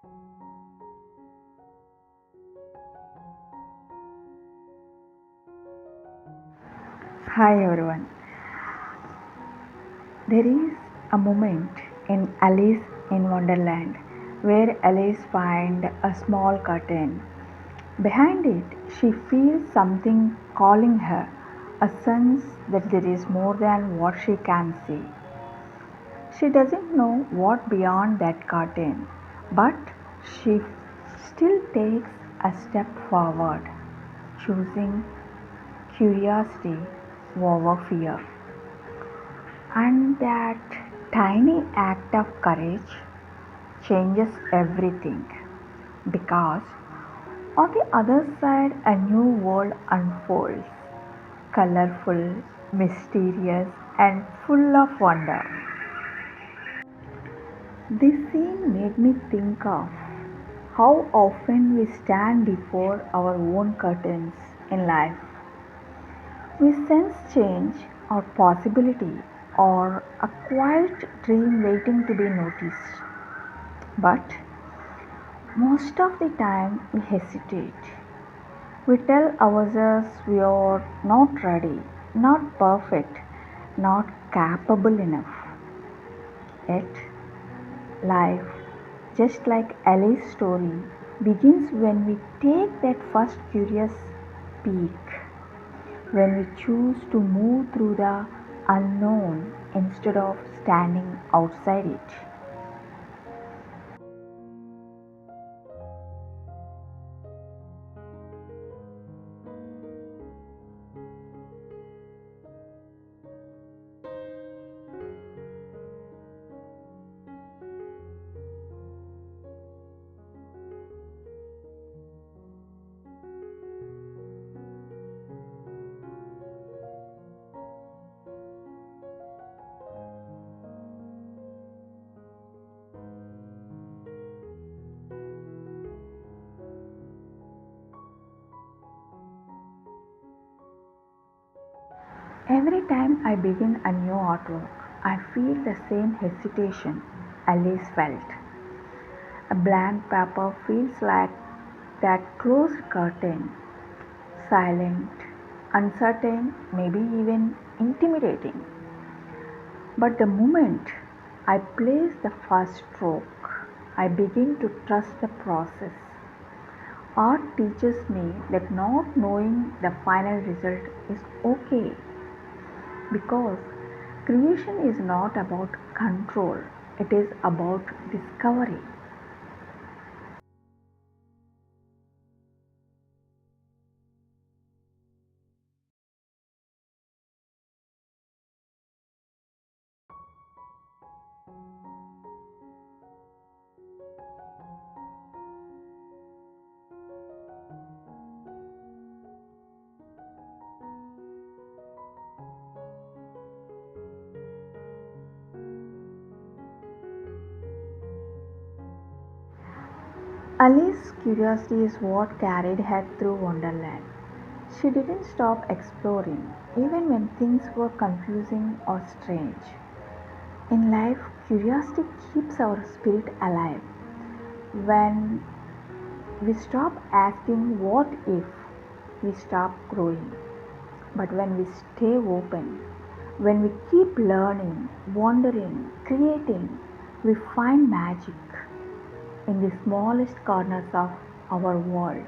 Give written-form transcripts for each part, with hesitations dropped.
Hi everyone. There is a moment in Alice in Wonderland where Alice finds a small curtain. Behind it, she feels something calling her, a sense that there is more than what she can see. She doesn't know what beyond that curtain, but she still takes a step forward, choosing curiosity over fear. And that tiny act of courage changes everything because on the other side a new world unfolds, colorful, mysterious, and full of wonder. This scene made me think of how often we stand before our own curtains in life. We sense change or possibility or a quiet dream waiting to be noticed. But most of the time we hesitate. We tell ourselves we are not ready, not perfect, not capable enough. Yet, life, just like Alice's story, begins when we take that first curious peek, when we choose to move through the unknown instead of standing outside it. Every time I begin a new artwork, I feel the same hesitation Alice felt. A blank paper feels like that closed curtain, silent, uncertain, maybe even intimidating. But the moment I place the first stroke, I begin to trust the process. Art teaches me that not knowing the final result is okay because creation is not about control, it is about discovery. Alice's curiosity is what carried her through Wonderland. She didn't stop exploring, even when things were confusing or strange. In life, curiosity keeps our spirit alive. When we stop asking what if, we stop growing. But when we stay open, when we keep learning, wondering, creating, we find magic in the smallest corners of our world.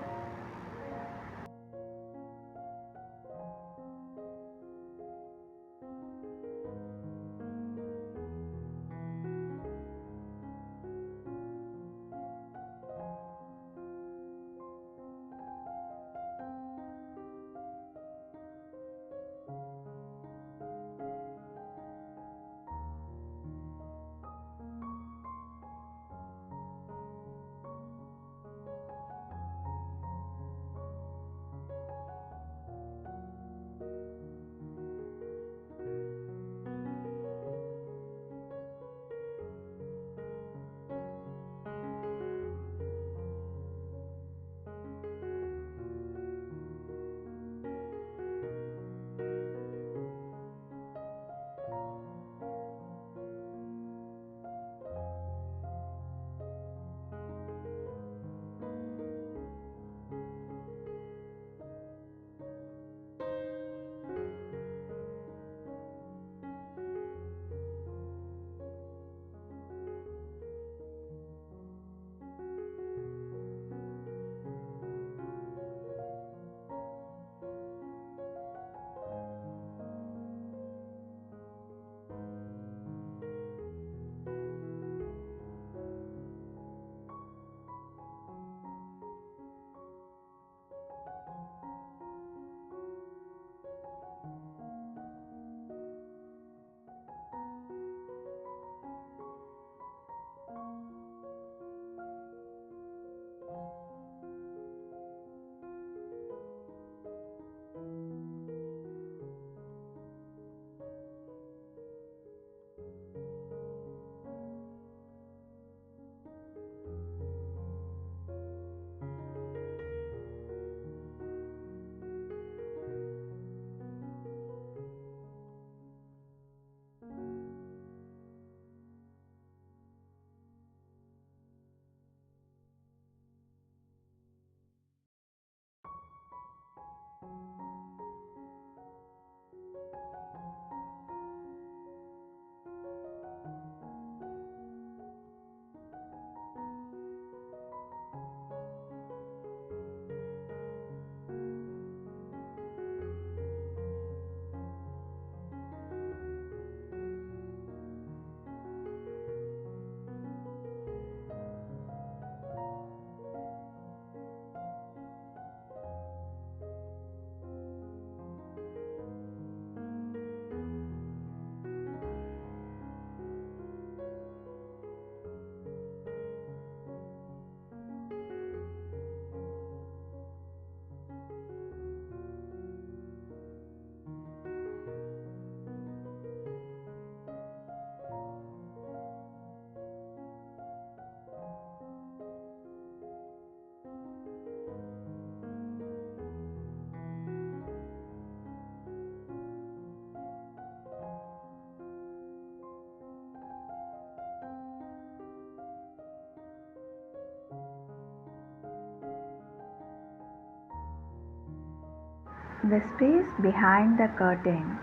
The space behind the curtain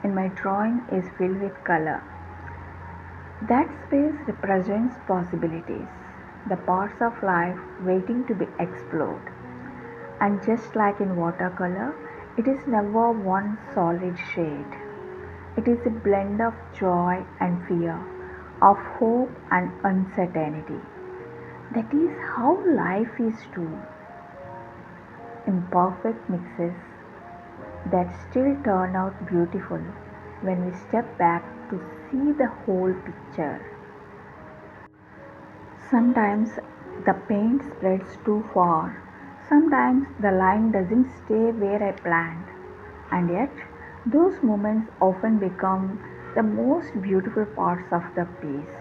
in my drawing is filled with color. That space represents possibilities, the parts of life waiting to be explored. And just like in watercolor, it is never one solid shade. It is a blend of joy and fear, of hope and uncertainty. That is how life is too. Imperfect mixes that still turn out beautiful when we step back to see the whole picture. Sometimes the paint spreads too far. Sometimes the line doesn't stay where I planned. And yet, those moments often become the most beautiful parts of the piece.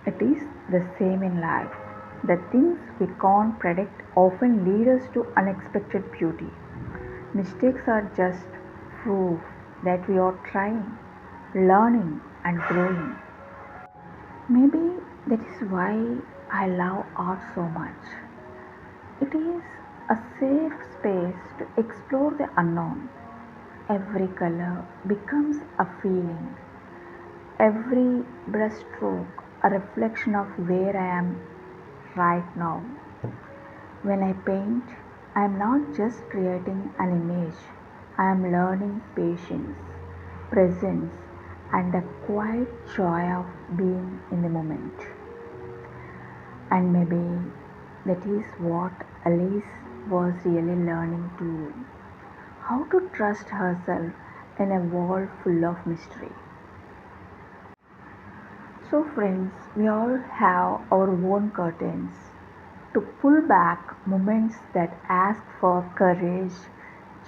It is the same in life. The things we can't predict often lead us to unexpected beauty. Mistakes are just proof that we are trying, learning, and growing. Maybe that is why I love art so much. It is a safe space to explore the unknown. Every color becomes a feeling, every brushstroke a reflection of where I am right now. When I paint, I am not just creating an image, I am learning patience, presence, and the quiet joy of being in the moment. And maybe that is what Alice was really learning too, how to trust herself in a world full of mystery. So, friends, we all have our own curtains to pull back moments that ask for courage,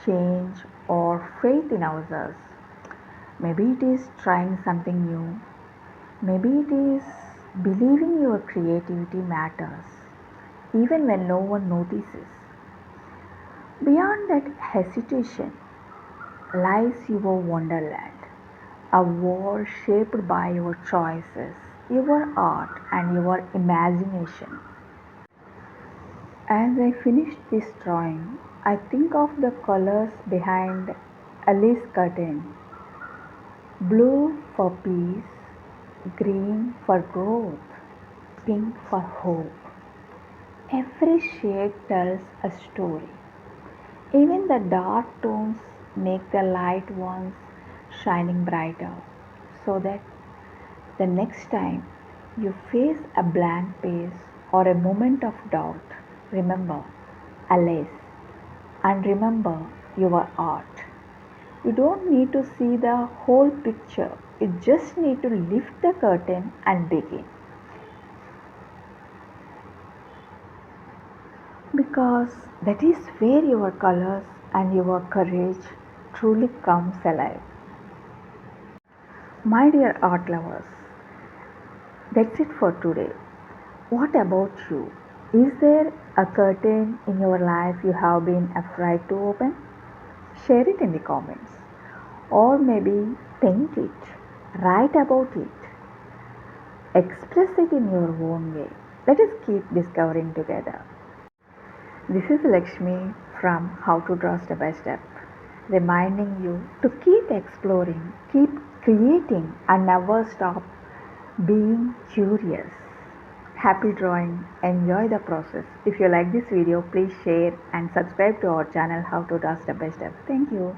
change, or faith in ourselves. Maybe it is trying something new, maybe it is believing your creativity matters, even when no one notices. Beyond that hesitation lies your wonderland, a world shaped by your choices, your art, and your imagination. As I finish this drawing, I think of the colors behind Alice's curtain: blue for peace, green for growth, pink for hope. Every shade tells a story. Even the dark tones make the light ones shining brighter, so that the next time you face a blank page or a moment of doubt, remember Alice and remember your art. You don't need to see the whole picture, you just need to lift the curtain and begin. Because that is where your colors and your courage truly comes alive. My dear art lovers, that's it for today. What about you? Is there a curtain in your life you have been afraid to open? Share it in the comments. Or maybe paint it, write about it, express it in your own way. Let us keep discovering together. This is Lakshmi from How to Draw Step by Step, reminding you to keep exploring, keep creating, and never stop being curious. Happy drawing, enjoy the process. If you like this video, please share and subscribe to our channel How to Draw Step by Step. Thank you.